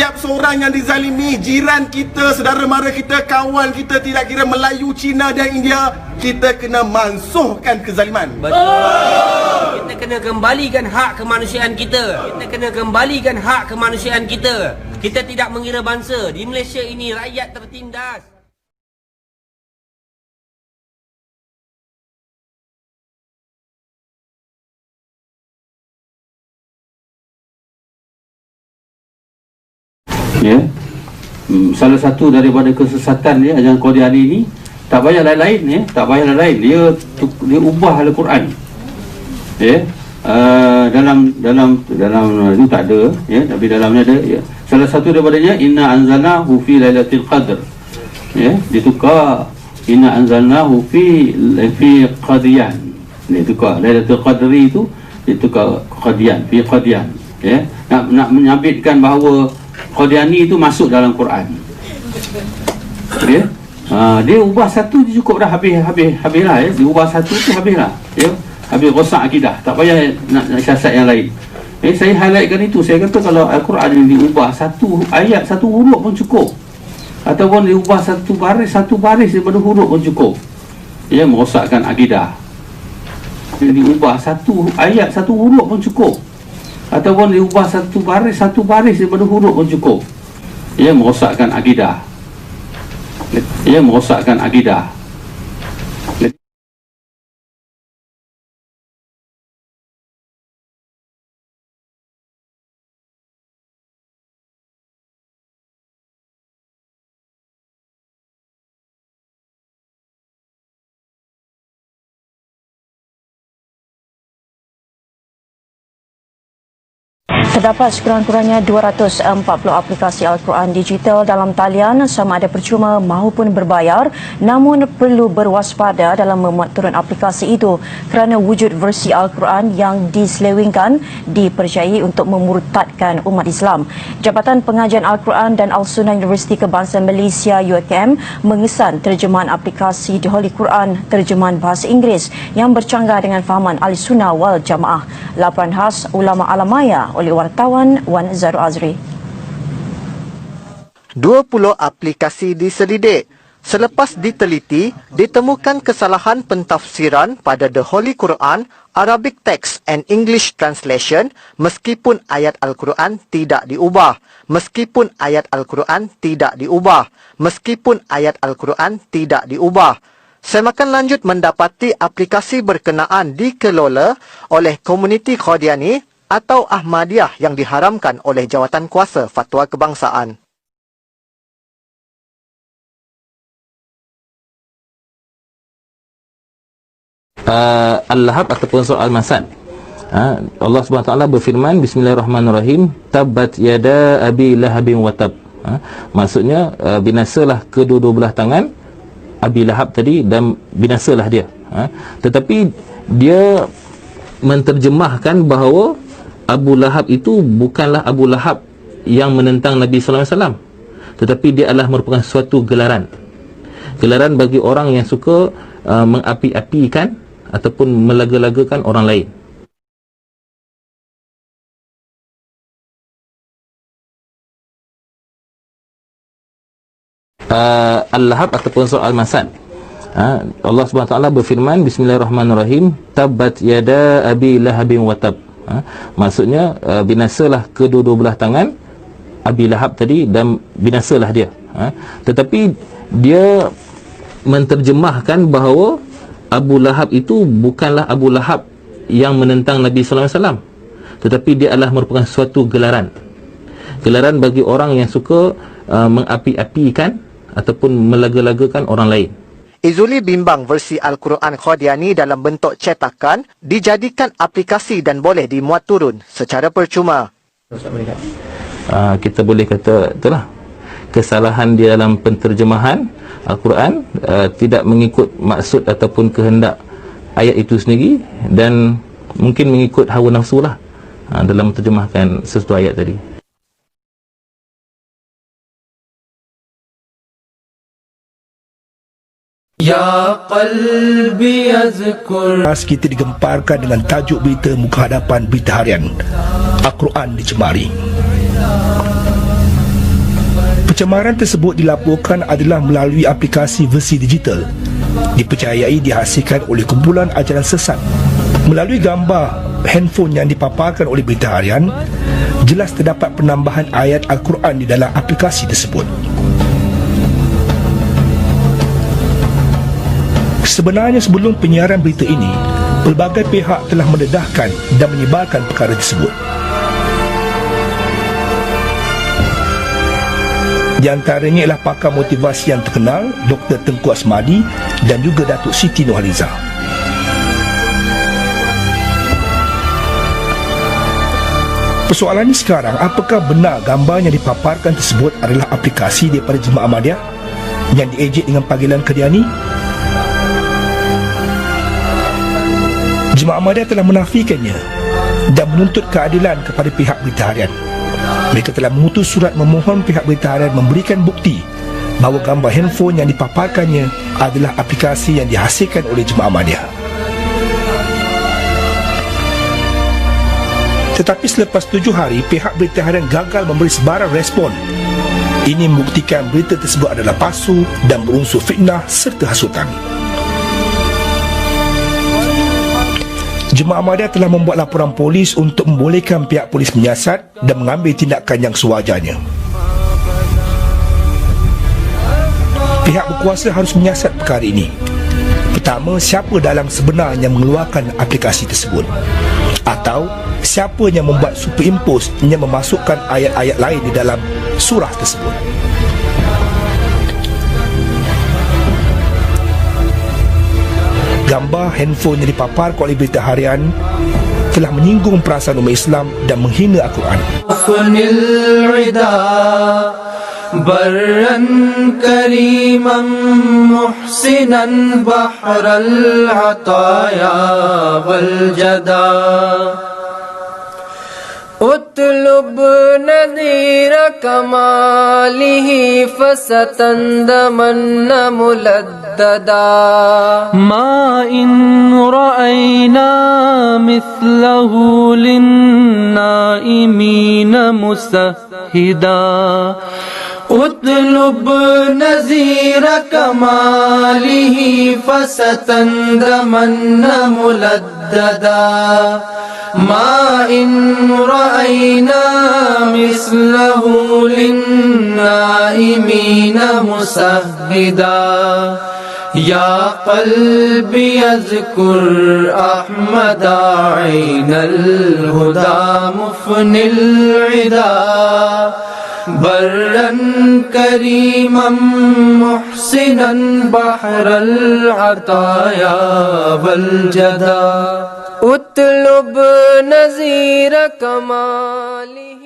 Setiap seorang yang dizalimi, jiran kita, saudara mara kita, kawan kita, tidak kira Melayu, Cina dan India, kita kena mansuhkan kezaliman. Betul. Kita kena kembalikan hak kemanusiaan kita. Kita kena kembalikan hak kemanusiaan kita. Kita tidak mengira bangsa. Di Malaysia ini rakyat tertindas. Ya, salah satu daripada kesesatan dia ajaran Qadiani ini, tak payah lain-lain ya, tak payah lain, dia ubah Al-Quran. Ya, dalam itu tak ada ya, tapi dalamnya ada ya. Salah satu daripadanya inna anzalnahu fi lailatul qadr. Ya, ditukar inna anzalnahu fi qadiyan. Dia tukar lailatul qadri itu ditukar qadiyan, fi qadiyan. Ya, nak menyabitkan bahawa Qadiani itu masuk dalam Quran. Ya. Dia ubah satu dia cukup dah, habislah ya. Dia ubah satu tu habislah. Ya. Habis rosak akidah. Tak payah nak siasat yang lain. Saya highlightkan itu. Saya kata kalau Al-Quran ini diubah satu ayat, satu huruf pun cukup. Ataupun diubah satu baris daripada huruf pun cukup. Ya, merosakkan akidah. Diubah satu ayat, satu huruf pun cukup. Ataupun diubah satu baris daripada huruf pun cukup. Ia merosakkan akidah. Ia merosakkan akidah. Terdapat sekurang-kurangnya 240 aplikasi Al-Quran digital dalam talian sama ada percuma maupun berbayar, namun perlu berwaspada dalam memuat turun aplikasi itu kerana wujud versi Al-Quran yang diselewengkan dipercayai untuk memurtadkan umat Islam. Jabatan Pengajian Al-Quran dan Al-Sunnah Universiti Kebangsaan Malaysia UKM mengesan terjemahan aplikasi The Holy Quran terjemahan bahasa Inggeris yang bercanggah dengan fahaman Ahli-Sunnah wal Jamaah. Laporan khas Ulama Alamaya oleh wartawan Wan Zaru Azri. 20 aplikasi diselidik. Selepas diteliti, ditemukan kesalahan pentafsiran pada The Holy Quran, Arabic Text and English Translation meskipun ayat Al-Quran tidak diubah. Meskipun ayat Al-Quran tidak diubah. Meskipun ayat Al-Quran tidak diubah. Semakan lanjut mendapati aplikasi berkenaan dikelola oleh komuniti Qadiani atau Ahmadiyah yang diharamkan oleh Jawatan Kuasa Fatwa Kebangsaan. Al-Lahab ataupun surah Al-Masad. Allah SWT berfirman, Bismillahirrahmanirrahim, Tabbat yada abi lahabin watab. Maksudnya binasalah kedua-dua belah tangan Abi Lahab tadi dan binasalah dia. Tetapi dia menterjemahkan bahawa Abu Lahab itu bukanlah Abu Lahab yang menentang Nabi sallallahu alaihi wasallam, tetapi dia adalah merupakan suatu gelaran bagi orang yang suka mengapi-apikan ataupun melaga-lagakan orang lain. Al-Lahab ataupun surah Al-Masad. Allah SWT berfirman, Bismillahirrahmanirrahim, Tabbat yada abi lahabin watab. Maksudnya binasalah kedua-dua belah tangan Abi Lahab tadi dan binasalah dia. Tetapi dia menterjemahkan bahawa Abu Lahab itu bukanlah Abu Lahab yang menentang Nabi sallallahu alaihi wasallam, tetapi dia adalah merupakan suatu gelaran bagi orang yang suka mengapi-apikan ataupun melaga-lagakan orang lain. Izuli bimbang versi Al-Quran Qadiani dalam bentuk cetakan dijadikan aplikasi dan boleh dimuat turun secara percuma. Kita boleh kata itulah kesalahan di dalam penterjemahan Al-Quran, tidak mengikut maksud ataupun kehendak ayat itu sendiri, dan mungkin mengikut hawa nafsu lah dalam menterjemahkan sesuatu ayat tadi. Ya qalbi yazkur. Kita digemparkan dengan tajuk berita muka hadapan berita harian Al-Quran dicemari. Pencemaran tersebut dilaporkan adalah melalui aplikasi versi digital. Dipercayai dihasilkan oleh kumpulan ajaran sesat. Melalui gambar handphone yang dipaparkan oleh Berita Harian, jelas terdapat penambahan ayat Al-Quran di dalam aplikasi tersebut. Sebenarnya sebelum penyiaran berita ini, pelbagai pihak telah mendedahkan dan menyebarkan perkara tersebut. Di antaranya ialah pakar motivasi yang terkenal Dr. Tengku Asmadi dan juga Datuk Siti Nurhaliza. Persoalannya sekarang, apakah benar gambar yang dipaparkan tersebut adalah aplikasi daripada Jemaah Ahmadiyah yang diejek dengan panggilan Qadiani? Jemaah Ahmadiyah telah menafikannya dan menuntut keadilan kepada pihak Berita Harian. Mereka telah mengutus surat memohon pihak Berita Harian memberikan bukti bahawa gambar handphone yang dipaparkannya adalah aplikasi yang dihasilkan oleh Jemaah Ahmadiyah. Tetapi selepas 7 hari, pihak Berita Harian gagal memberi sebarang respon. Ini membuktikan berita tersebut adalah palsu dan berunsur fitnah serta hasutan. Jemaah Ahmadiyah telah membuat laporan polis untuk membolehkan pihak polis menyiasat dan mengambil tindakan yang sewajarnya. Pihak berkuasa harus menyiasat perkara ini. Pertama, siapa dalang sebenarnya mengeluarkan aplikasi tersebut? Atau siapa yang membuat superimpose yang memasukkan ayat-ayat lain di dalam surah tersebut? Gambar handphone yang dipaparkan oleh Berita Harian telah menyinggung perasaan umat Islam dan menghina Al-Quran. برًا كريمًا محسنًا بحر العطايا والجدا اطلب نذير كماله فستندمن ملددا ما إن رأينا مثله للنائمين مسهدا اطلب نذير كماله فستندمن ملددا ما إن رأينا مثله للنائمين مسهدا يا قلبي اذكر أحمد عين الهدى مفني العدا برًا كريمًا محسنًا بحر العطايا والجدا اطلب نذير كماله